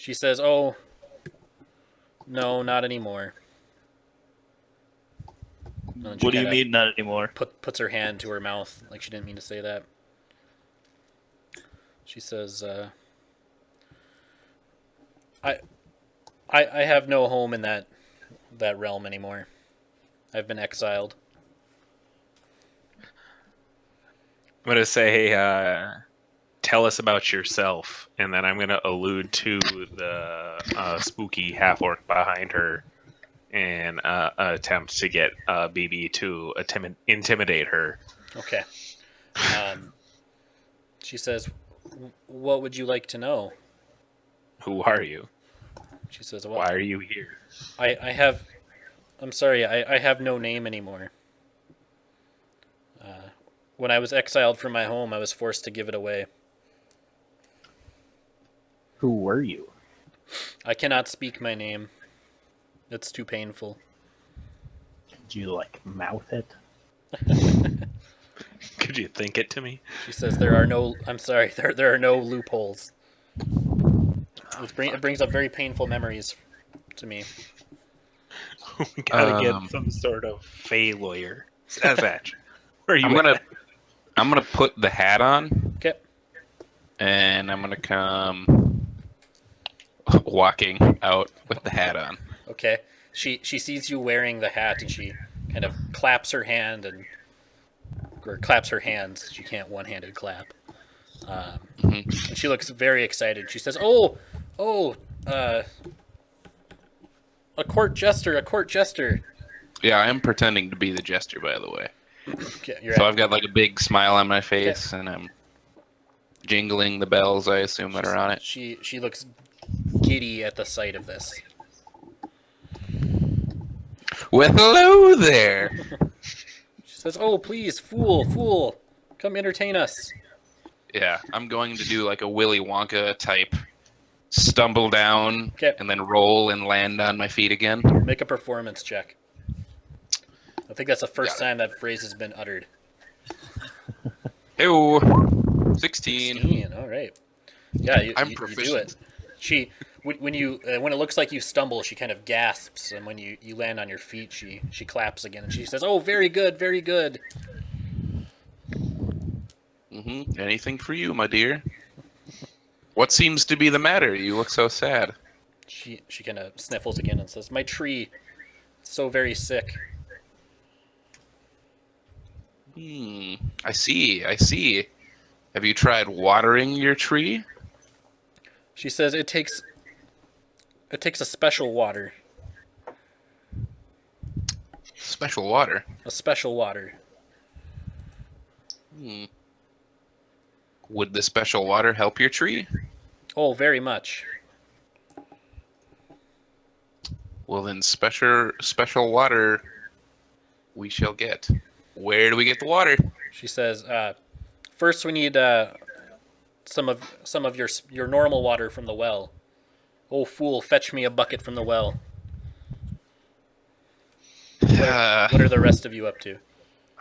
She says, "Oh, no, not anymore." And then she What do you kind of mean not anymore? puts her hand to her mouth like she didn't mean to say that. She says, "I, I have no home in that realm anymore. I've been exiled." I'm gonna say, tell us about yourself, and then I'm gonna allude to the spooky half orc behind her and attempt to get BB to intimidate her. Okay. She says, "What would you like to know?" Who are you? She says, "Well, Why are you here? I have. I'm sorry, I have no name anymore. When I was exiled from my home, I was forced to give it away. Who were you? I cannot speak my name. It's too painful." Did you, like, mouth it? Could you think it to me? She says, "There are no. I'm sorry. There are no loopholes." It brings up very painful memories to me. We gotta get some sort of Fey lawyer. Sasach, where are you I'm gonna put the hat on. Okay. And I'm gonna come walking out with the hat on. Okay. She sees you wearing the hat and she kind of claps her hand or claps her hands. She can't one-handed clap. And she looks very excited. She says, "Oh, a court jester, a court jester." Yeah, I am pretending to be the jester, by the way. Okay, So I've got like a big smile on my face, and I'm jingling the bells, I assume, that are on it. She looks giddy at the sight of this. Well, hello there. She says, "Oh, please, fool, come entertain us." Yeah, I'm going to do like a Willy Wonka type stumble down and then roll and land on my feet again. Make a performance check. I think that's the first time that phrase has been uttered. Ew. 16. All right. Yeah, you do proficient. it. When it looks like you stumble, she kind of gasps, and when you land on your feet, she claps again, and she says, "Oh, very good, very good." Anything for you, my dear? What seems to be the matter? You look so sad. She kind of sniffles again and says, "My tree, it's so very sick." I see. Have you tried watering your tree? She says, It takes a special water. Special water? A special water. Would the special water help your tree? Oh, very much. Well, then special water we shall get. Where do we get the water? She says, "First we need some of your normal water from the well. Oh, fool, fetch me a bucket from the well." What are the rest of you up to?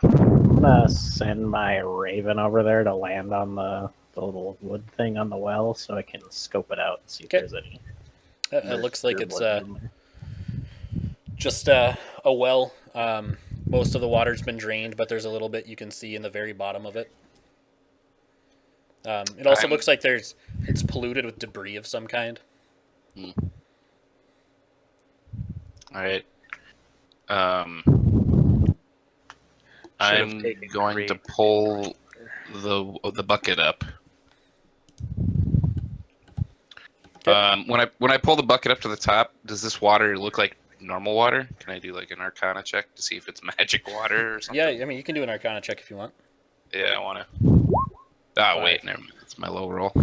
I'm gonna send my raven over there to land on the little wood thing on the well so I can scope it out and see if there's any. It looks like it's just a well. Most of the water's been drained, but there's a little bit you can see in the very bottom of it. It also looks like it's polluted with debris of some kind. All right. I'm going to pull the bucket up. When I pull the bucket up to the top, does this water look like normal water? Can I do like an Arcana check to see if it's magic water or something? Yeah, I mean you can do an Arcana check if you want. Yeah, I want to. Oh wait, never mind. It's my low roll.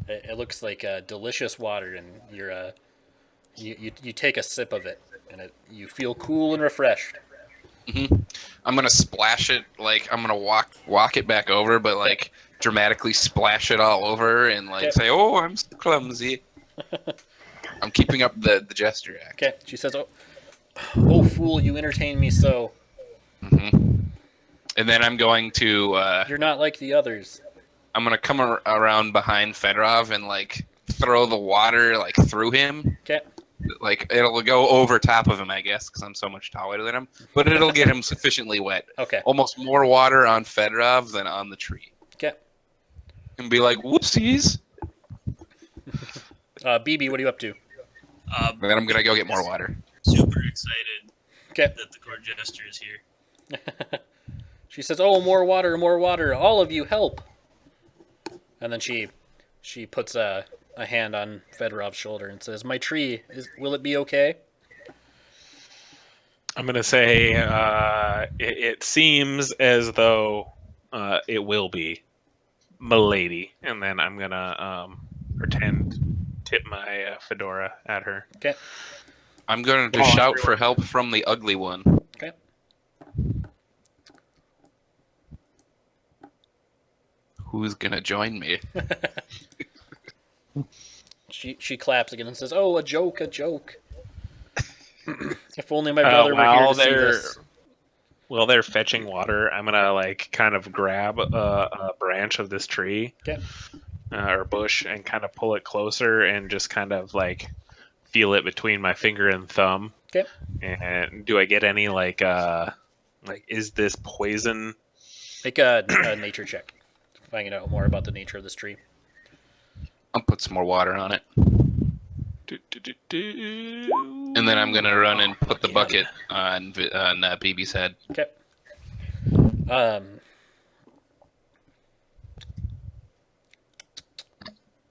It looks like delicious water, and you take a sip of it, and you feel cool and refreshed. I'm gonna splash it, like I'm gonna walk it back over, but like dramatically splash it all over and like say, "Oh, I'm so clumsy." I'm keeping up the gesture act. Okay, she says, "Oh, fool, you entertain me so." And then I'm going to. You're not like the others. I'm gonna come around behind Fedorov and like throw the water like through him. Okay. Like it'll go over top of him, I guess, because I'm so much taller than him. But it'll get him sufficiently wet. Okay. Almost more water on Fedorov than on the tree. Okay. And be like, whoopsies. BB, what are you up to? And then I'm gonna go get more water. Super excited Okay. that the court jester is here. She says, "Oh, more water, more water! All of you, help!" And then she puts a hand on Fedorov's shoulder and says, "My tree, will it be okay?" I'm gonna say it seems as though it will be, milady, and then I'm gonna tip my fedora at her. Okay. I'm going to shout for help from the ugly one. Okay. Who's gonna join me? She claps again and says, "Oh, a joke, a joke." If only my brother were here to see this. While they're fetching water, I'm gonna like kind of grab a branch of this tree or bush and kind of pull it closer and just kind of like feel it between my finger and thumb. Okay. And do I get any like is this poison? Make a nature check, finding out more about the nature of this tree. I'll put some more water on it. And then I'm gonna run and put the bucket on BB's head. Okay.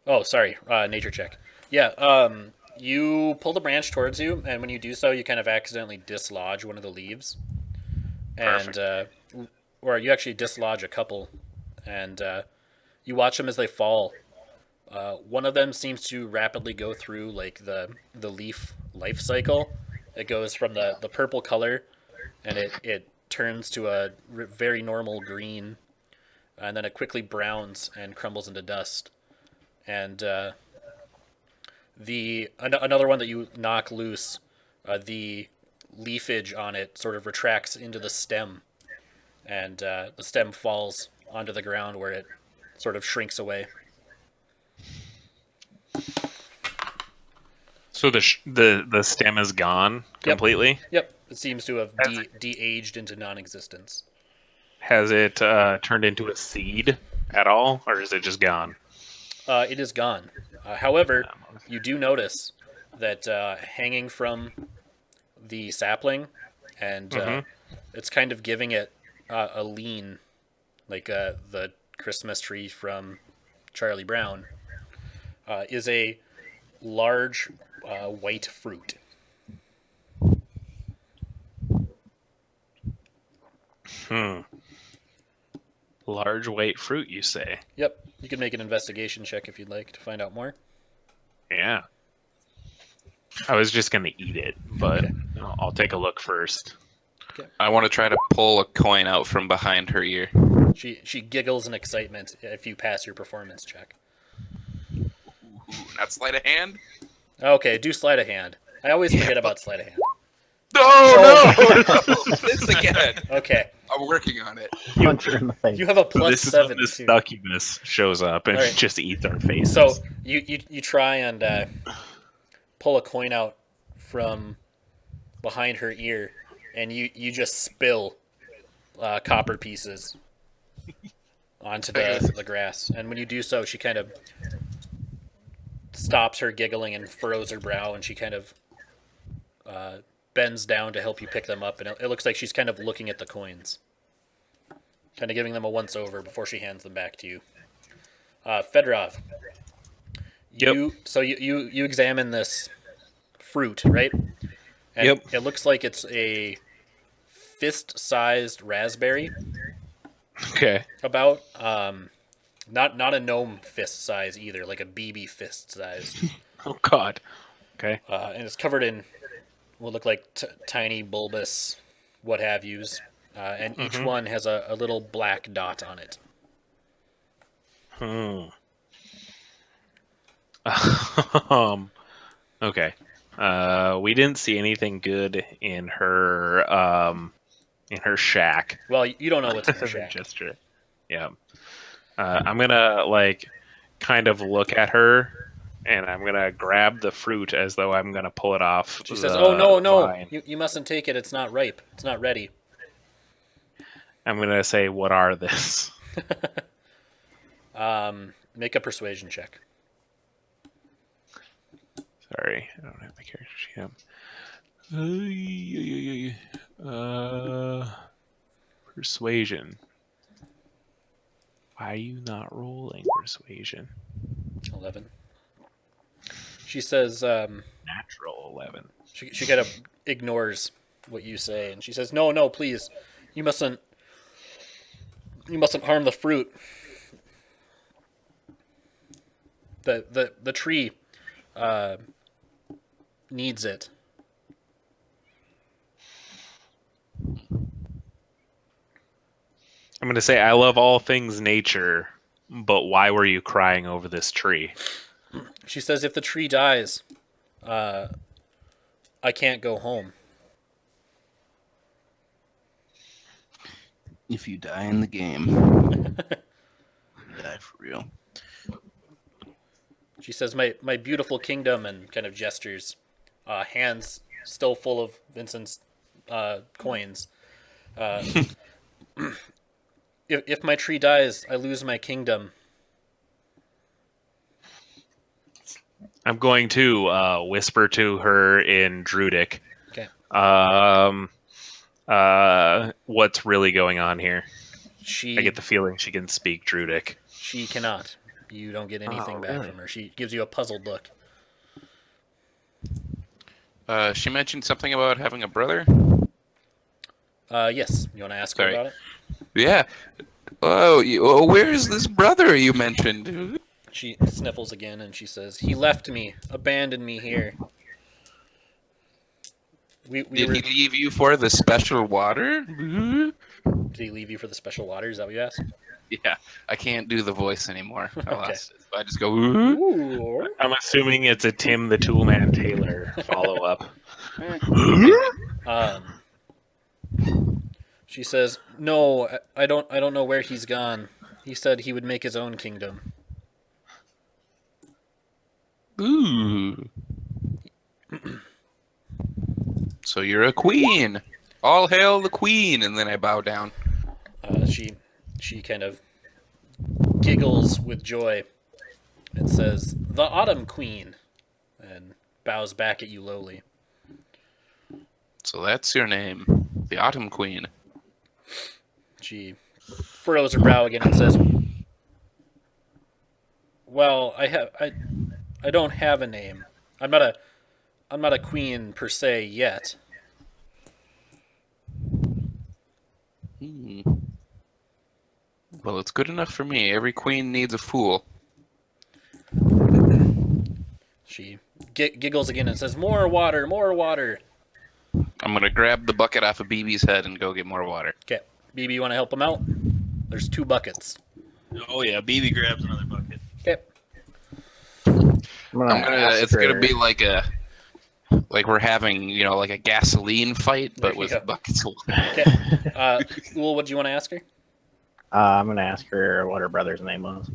Oh, sorry. Nature check. Yeah. You pull the branch towards you, and when you do so, you kind of accidentally dislodge one of the leaves, and or you actually dislodge a couple, and you watch them as they fall. One of them seems to rapidly go through like the leaf life cycle. It goes from the purple color, and it turns to a very normal green, and then it quickly browns and crumbles into dust. And another one that you knock loose, the leafage on it sort of retracts into the stem, and the stem falls onto the ground where it sort of shrinks away. So the stem is gone completely? Yep. It seems to have de-aged into non-existence. Has it turned into a seed at all, or is it just gone? It is gone. However, you do notice that hanging from the sapling, and it's kind of giving it a lean, like the Christmas tree from Charlie Brown, is a large white fruit. Large white fruit, you say? Yep. You can make an investigation check if you'd like to find out more. Yeah. I was just going to eat it, but Okay. I'll take a look first. I want to try to pull a coin out from behind her ear. She giggles in excitement if you pass your performance check. Ooh, not sleight of hand? Okay, do sleight of hand. I always forget about sleight of hand. No! This again. Okay. I'm working on it. Punch her in the face. You have a plus This is 7 when the too. succubus shows up and Alright. just eats our faces. So you try and pull a coin out from behind her ear, and you just spill copper pieces onto the grass. And when you do so, she kind of stops her giggling and furrows her brow, and she kind of bends down to help you pick them up. And it looks like she's kind of looking at the coins, kind of giving them a once-over before she hands them back to you. Fedorov, you examine this fruit, right? And Yep. It looks like it's a fist-sized raspberry. Okay. About not a gnome fist size either, like a BB fist size. Oh, God. Okay. And it's covered in what look like tiny bulbous what have yous, and each one has a little black dot on it. Okay. We didn't see anything good in her shack. Well, you don't know what's in her shack. Yeah. I'm gonna like kind of look at her and I'm gonna grab the fruit as though I'm gonna pull it off. She says, "Oh no, no! Vine. You mustn't take it. It's not ripe. It's not ready." I'm gonna say, "What are this?" Make a persuasion check. Sorry, I don't have the character sheet. Persuasion. Why are you not rolling persuasion? 11. She says, Natural 11. she kind of ignores what you say, and she says, "No, no, please, you mustn't harm the fruit. The tree needs it." I'm gonna say, I love all things nature, but why were you crying over this tree? She says, "If the tree dies, I can't go home." If you die in the game, you die for real. She says, my beautiful kingdom," and kind of gestures, hands still full of Vincent's coins. If my tree dies, I lose my kingdom. I'm going to whisper to her in Druidic. Okay. What's really going on here? She I get the feeling she can speak Druidic. She cannot. You don't get anything back really? from her. She gives you a puzzled look. She mentioned something about having a brother. Yes. You want to ask her Sorry. about it? Yeah. Where's this brother you mentioned? She sniffles again and she says, "He left me, abandoned me here." We Did were, he leave you for the special water? Did he leave you for the special water? Is that what you asked? Yeah, I can't do the voice anymore. I Okay. lost it. So I just go. "Ooh." Ooh. I'm assuming it's a Tim the Toolman Taylor follow up. She says, "No, I don't know where he's gone. He said he would make his own kingdom." Ooh. So you're a queen. All hail the queen, and then I bow down. She kind of giggles with joy and says, "The Autumn Queen," and bows back at you lowly. So that's your name, the Autumn Queen. She furrows her brow again and says, "Well, I don't have a name. I'm not a queen per se yet." Well, it's good enough for me. Every queen needs a fool. She giggles again and says, "More water, more water." I'm gonna grab the bucket off of BB's head and go get more water. Okay, BB, you want to help him out? There's 2 buckets. Oh yeah, BB grabs another bucket. Okay. It's gonna be like we're having, like a gasoline fight, but with buckets of water. Okay. Well, what do you want to ask her? I'm gonna ask her what her brother's name was.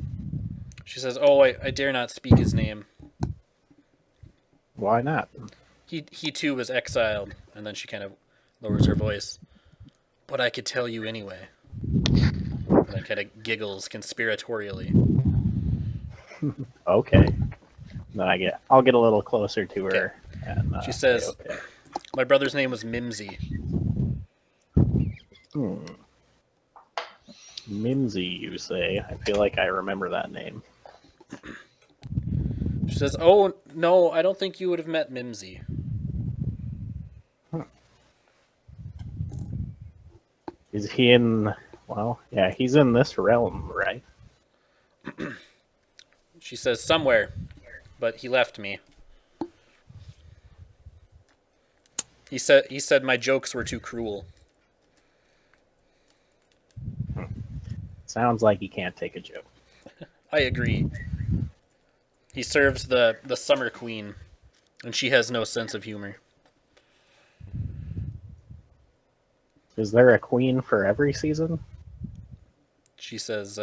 She says, "Oh, I dare not speak his name. Why not? He too was exiled." And then she kind of lowers her voice. "But I could tell you anyway." And then kind of giggles conspiratorially. Okay. Then I'll get a little closer to her. And, She says, say, okay. "My brother's name was Mimsy." Mimsy, you say? I feel like I remember that name. She says, "Oh, no, I don't think you would have met Mimsy." Is he in... Well, yeah, he's in this realm, right? She says, "Somewhere, but he left me. He said my jokes were too cruel." Sounds like he can't take a joke. I agree. He serves the Summer Queen, and she has no sense of humor. Is there a queen for every season? She says,